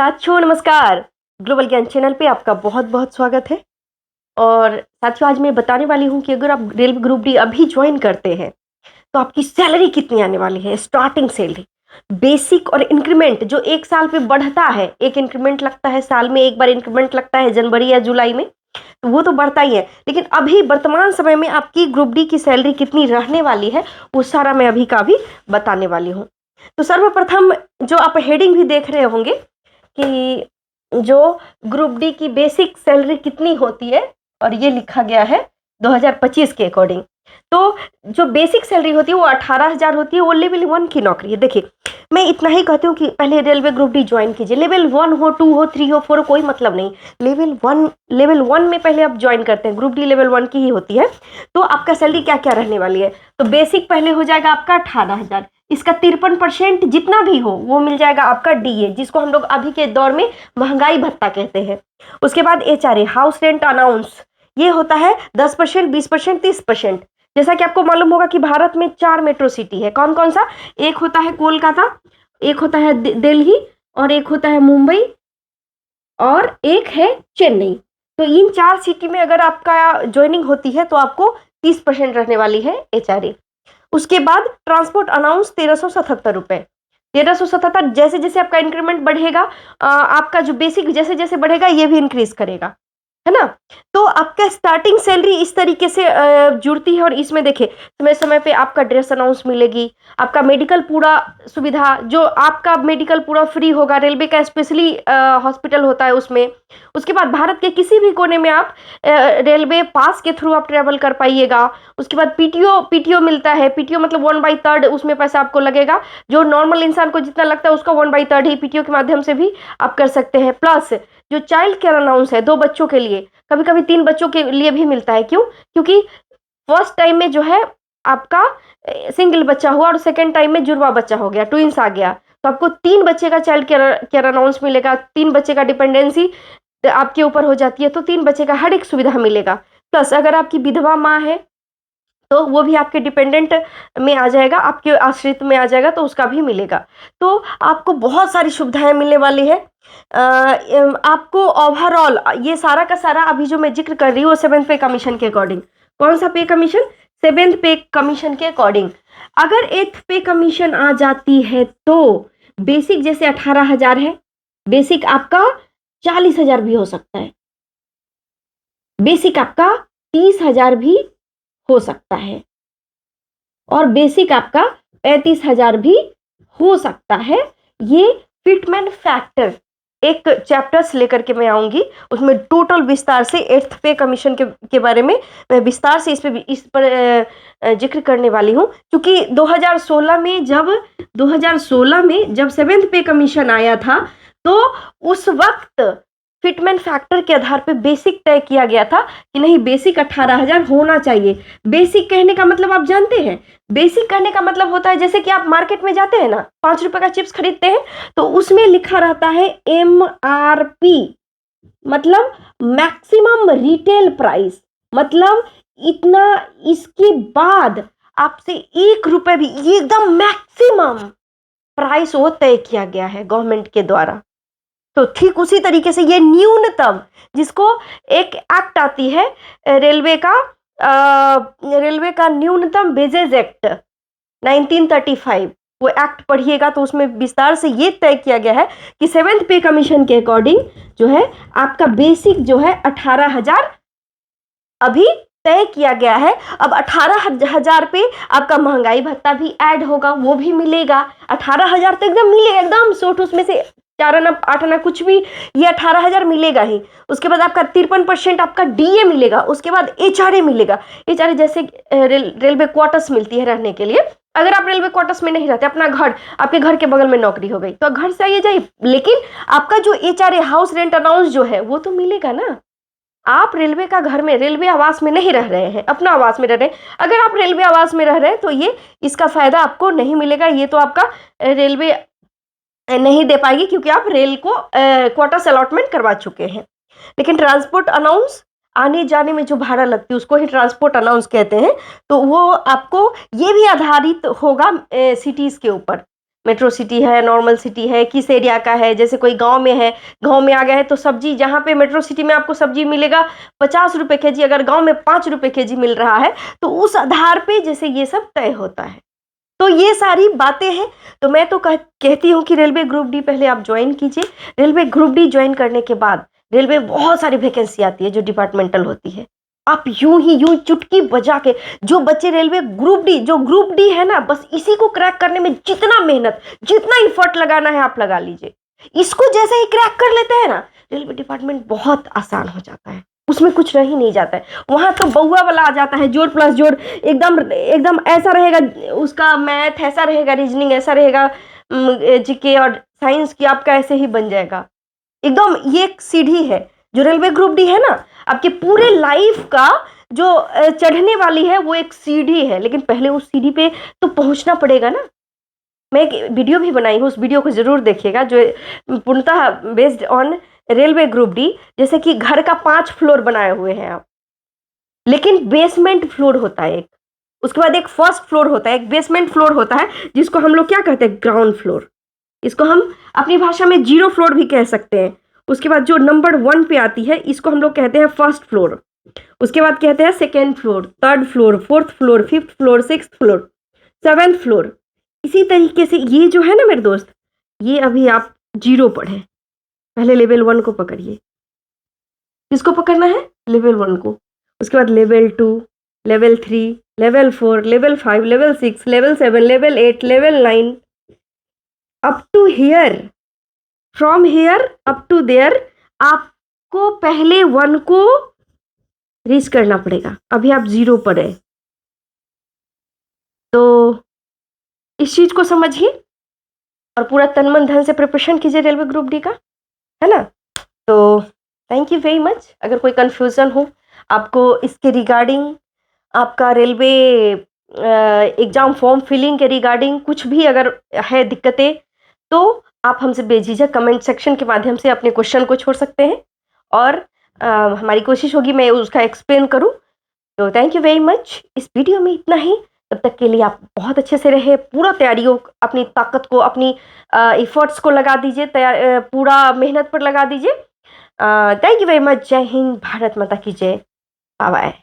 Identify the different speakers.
Speaker 1: साथियों नमस्कार। ग्लोबल ज्ञान चैनल पे आपका बहुत बहुत स्वागत है। और साथियों आज मैं बताने वाली हूँ कि अगर आप रेलवे ग्रुप डी अभी ज्वाइन करते हैं तो आपकी सैलरी कितनी आने वाली है। स्टार्टिंग सैलरी, बेसिक और इंक्रीमेंट जो एक साल पे बढ़ता है, एक इंक्रीमेंट लगता है साल में, एक बार इंक्रीमेंट लगता है जनवरी या जुलाई में, तो वो तो बढ़ता ही है। लेकिन अभी वर्तमान समय में आपकी ग्रुप डी की सैलरी कितनी रहने वाली है वो सारा मैं अभी का भी बताने वाली हूँ। तो सर्वप्रथम जो आप हेडिंग भी देख रहे होंगे कि जो ग्रुप डी की बेसिक सैलरी कितनी होती है, और ये लिखा गया है 2025 के अकॉर्डिंग। तो जो बेसिक सैलरी होती है वो 18,000 होती है। वो लेवल 1 की नौकरी है। देखिए मैं इतना ही कहती हूँ कि पहले रेलवे ग्रुप डी ज्वाइन कीजिए। लेवल 1 हो, 2 हो, 3 हो, 4 हो, कोई मतलब नहीं। लेवल 1 में पहले आप ज्वाइन करते हैं। ग्रुप डी लेवल 1 की ही होती है। तो आपका सैलरी क्या क्या रहने वाली है, तो बेसिक पहले हो जाएगा आपका 18,000। इसका 53% जितना भी हो वो मिल जाएगा आपका डीए, जिसको हम लोग अभी के दौर में महंगाई भत्ता कहते हैं। उसके बाद एचआरए, हाउस रेंट अनाउंस, ये होता है 10%, 20%, 30%। जैसा कि आपको मालूम होगा कि भारत में 4 मेट्रो सिटी है। कौन कौन सा? एक होता है कोलकाता, एक होता है दिल्ली, और एक होता है मुंबई, और एक है चेन्नई। तो इन 4 सिटी में अगर आपका ज्वाइनिंग होती है तो आपको 30% रहने वाली है एचआरए। उसके बाद ट्रांसपोर्ट अनाउंस 1377 रुपए। 1377, जैसे जैसे आपका इंक्रीमेंट बढ़ेगा आपका जो बेसिक जैसे जैसे बढ़ेगा ये भी इंक्रीज करेगा, है ना। तो आपका स्टार्टिंग सैलरी इस तरीके से जुड़ती है। और इसमें देखिए समय समय पे आपका ड्रेस अनाउंस मिलेगी, आपका मेडिकल पूरा सुविधा, जो आपका मेडिकल पूरा फ्री होगा। रेलवे का स्पेशली हॉस्पिटल होता है उसमें। उसके बाद भारत के किसी भी कोने में आप रेलवे पास के थ्रू आप ट्रेवल कर पाइएगा। उसके बाद पीटीओ मिलता है। पीटीओ मतलब 1/3 उसमें पैसा आपको लगेगा। जो नॉर्मल इंसान को जितना लगता है उसका 1/3 ही पीटीओ के माध्यम से भी आप कर सकते हैं। प्लस जो चाइल्ड केयर अलाउंस है 2 बच्चों के लिए, कभी कभी 3 बच्चों के लिए भी मिलता है। क्यों? क्योंकि फर्स्ट टाइम में जो है आपका सिंगल बच्चा हुआ और सेकेंड टाइम में जुड़वा बच्चा हो गया, ट्विंस आ गया, तो आपको 3 बच्चे का चाइल्ड केयर अलाउंस मिलेगा। 3 बच्चे का डिपेंडेंसी आपके ऊपर हो जाती है, तो 3 बच्चे का हर एक सुविधा मिलेगा। प्लस अगर आपकी विधवा माँ है तो वो भी आपके डिपेंडेंट में आ जाएगा, आपके आश्रित में आ जाएगा, तो उसका भी मिलेगा। तो आपको बहुत सारी सुविधाएं मिलने वाली है। आपको ओवरऑल ये सारा का सारा अभी जो मैं जिक्र कर रही हूँ वो 7th पे कमीशन के अकॉर्डिंग। कौन सा पे कमीशन? 7th पे कमीशन के अकॉर्डिंग। अगर 8th पे कमीशन आ जाती है तो बेसिक जैसे 18,000 है, बेसिक आपका 40,000 भी हो सकता है, बेसिक आपका 30,000 भी हो सकता है, और बेसिक आपका 35,000 भी हो सकता है। ये फिटमेंट फैक्टर एक चैप्टर्स लेकर के मैं आऊंगी, उसमें टोटल विस्तार से 8th पे कमीशन के बारे में मैं विस्तार से इस पर जिक्र करने वाली हूं। क्योंकि 2016 में जब 7th पे कमीशन आया था तो उस वक्त फिटमेंट फैक्टर के आधार पे बेसिक तय किया गया था कि नहीं, बेसिक 18,000 होना चाहिए। बेसिक कहने का मतलब आप जानते हैं? बेसिक कहने का मतलब होता है जैसे कि आप मार्केट में जाते हैं ना, 5 रुपए का चिप्स खरीदते हैं तो उसमें लिखा रहता है MRP, मतलब मैक्सिमम रिटेल प्राइस, मतलब इतना। इसके बाद आपसे 1 रुपए भी, ये एकदम मैक्सिमम प्राइस वो तय किया गया है गवर्नमेंट के द्वारा। तो ठीक उसी तरीके से ये न्यूनतम, जिसको एक एक्ट आती है रेलवे का न्यूनतम वेजेज एक्ट 1935, वो एक्ट पढ़िएगा तो उसमें विस्तार से ये तय किया गया है कि 7th पे कमीशन के अकॉर्डिंग जो है आपका बेसिक जो है 18,000 अभी तय किया गया है। अब 18,000 पे आपका महंगाई भत्ता भी ऐड होगा, वो भी मिलेगा। 18,000 तो एकदम मिलेगा, एकदम सोट, उसमें से 4 आना 8 आना कुछ भी, ये 18,000 मिलेगा ही। उसके बाद आपका 53% आपका डीए मिलेगा। उसके बाद एचआरए मिलेगा। एचआरए जैसे रेलवे क्वार्टर्स मिलती है रहने के लिए। अगर आप रेलवे क्वार्टर्स में नहीं रहते, अपना घर, आपके घर के बगल में नौकरी हो गई तो घर से आइए जाइए, लेकिन आपका जो एचआरए हाउस रेंट अलाउंस जो है वो तो मिलेगा ना। आप रेलवे का घर में, रेलवे आवास में नहीं रह रहे हैं, अपना आवास में रह रहे हैं। अगर आप रेलवे आवास में रह रहे हैं तो ये इसका फायदा आपको नहीं मिलेगा। ये तो आपका रेलवे नहीं दे पाएगी क्योंकि आप रेल को क्वार्टर्स अलॉटमेंट करवा चुके हैं। लेकिन ट्रांसपोर्ट अनाउंस, आने जाने में जो भाड़ा लगती है उसको ही ट्रांसपोर्ट अनाउंस कहते हैं। तो वो आपको ये भी आधारित होगा सिटीज के ऊपर। मेट्रो सिटी है, नॉर्मल सिटी है, किस एरिया का है। जैसे कोई गांव में है, गांव में आ गया है तो सब्जी जहाँ पे मेट्रो सिटी में आपको सब्जी मिलेगा 50 रुपए kg, अगर गांव में 5 रुपए kg मिल रहा है तो उस आधार पे जैसे ये सब तय होता है। तो ये सारी बातें हैं। तो मैं तो कहती हूँ कि रेलवे ग्रुप डी पहले आप ज्वाइन कीजिए। रेलवे ग्रुप डी ज्वाइन करने के बाद रेलवे बहुत सारी वैकेंसी आती है जो डिपार्टमेंटल होती है। आप यूं चुटकी बजा के, जो बच्चे रेलवे ग्रुप डी, जो ग्रुप डी है ना, बस इसी को क्रैक करने में जितना मेहनत, जितना इफर्ट लगाना है आप लगा लीजिए। इसको जैसे ही क्रैक कर लेते हैं ना, रेलवे डिपार्टमेंट बहुत आसान हो जाता है, उसमें कुछ रह ही नहीं जाता है। वहां तो बउआ वाला आ जाता है, जोड़ प्लस जोड़, एकदम एकदम ऐसा रहेगा, उसका मैथ ऐसा रहेगा, रीजनिंग ऐसा रहेगा, जीके और साइंस की आपका ऐसे ही बन जाएगा एकदम। ये एक सीढ़ी है जो रेलवे ग्रुप डी है ना, आपके पूरे लाइफ का जो चढ़ने वाली है वो एक सीढ़ी है। लेकिन पहले उस सीढ़ी पे तो पहुंचना पड़ेगा ना। मैं एक वीडियो भी बनाई हूँ, उस वीडियो को जरूर देखिएगा, जो पूर्णतः based on railway group D. जैसे कि घर का 5 फ्लोर बनाए हुए हैं आप, लेकिन बेसमेंट फ्लोर होता है एक, उसके बाद एक फर्स्ट फ्लोर होता है, एक बेसमेंट फ्लोर होता है, जिसको हम लोग क्या कहते हैं, ग्राउंड फ्लोर। इसको हम अपनी भाषा में 0 फ्लोर भी कह सकते हैं। उसके बाद जो नंबर 1 पे आती है, इसको हम लोग कहते हैं फर्स्ट फ्लोर। उसके बाद कहते हैं second floor, third floor, fourth floor, fifth floor, sixth floor, seventh floor. इसी तरीके से ये जो है ना मेरे दोस्त, ये अभी आप 0 पढ़े, पहले लेवल 1 को पकड़िए। किसको पकड़ना है? लेवल 1 को। उसके बाद level 2, level 3, level 4, level 5, level 6, level 7, level 8, level 9, up to here. From here up to there आपको पहले 1 को रीच करना पड़ेगा। अभी आप 0 पर है, तो इस चीज को समझिए और पूरा तन मन धन से प्रिपरेशन कीजिए रेलवे ग्रुप डी का, है ना। तो थैंक यू वेरी मच। अगर कोई कंफ्यूजन हो आपको इसके रिगार्डिंग, आपका रेलवे एग्जाम फॉर्म फिलिंग के रिगार्डिंग कुछ भी अगर है दिक्कतें, तो आप हमसे बेझिझक कमेंट सेक्शन के माध्यम से अपने क्वेश्चन को छोड़ सकते हैं और हमारी कोशिश होगी मैं उसका एक्सप्लेन करूं। तो थैंक यू वेरी मच। इस वीडियो में इतना ही। तब तक के लिए आप बहुत अच्छे से रहे, पूरा तैयारियों, अपनी ताकत को, अपनी एफर्ट्स को लगा दीजिए, पूरा मेहनत पर लगा दीजिए। Thank you very much. जय हिंद, भारत माता की जय। Bye bye.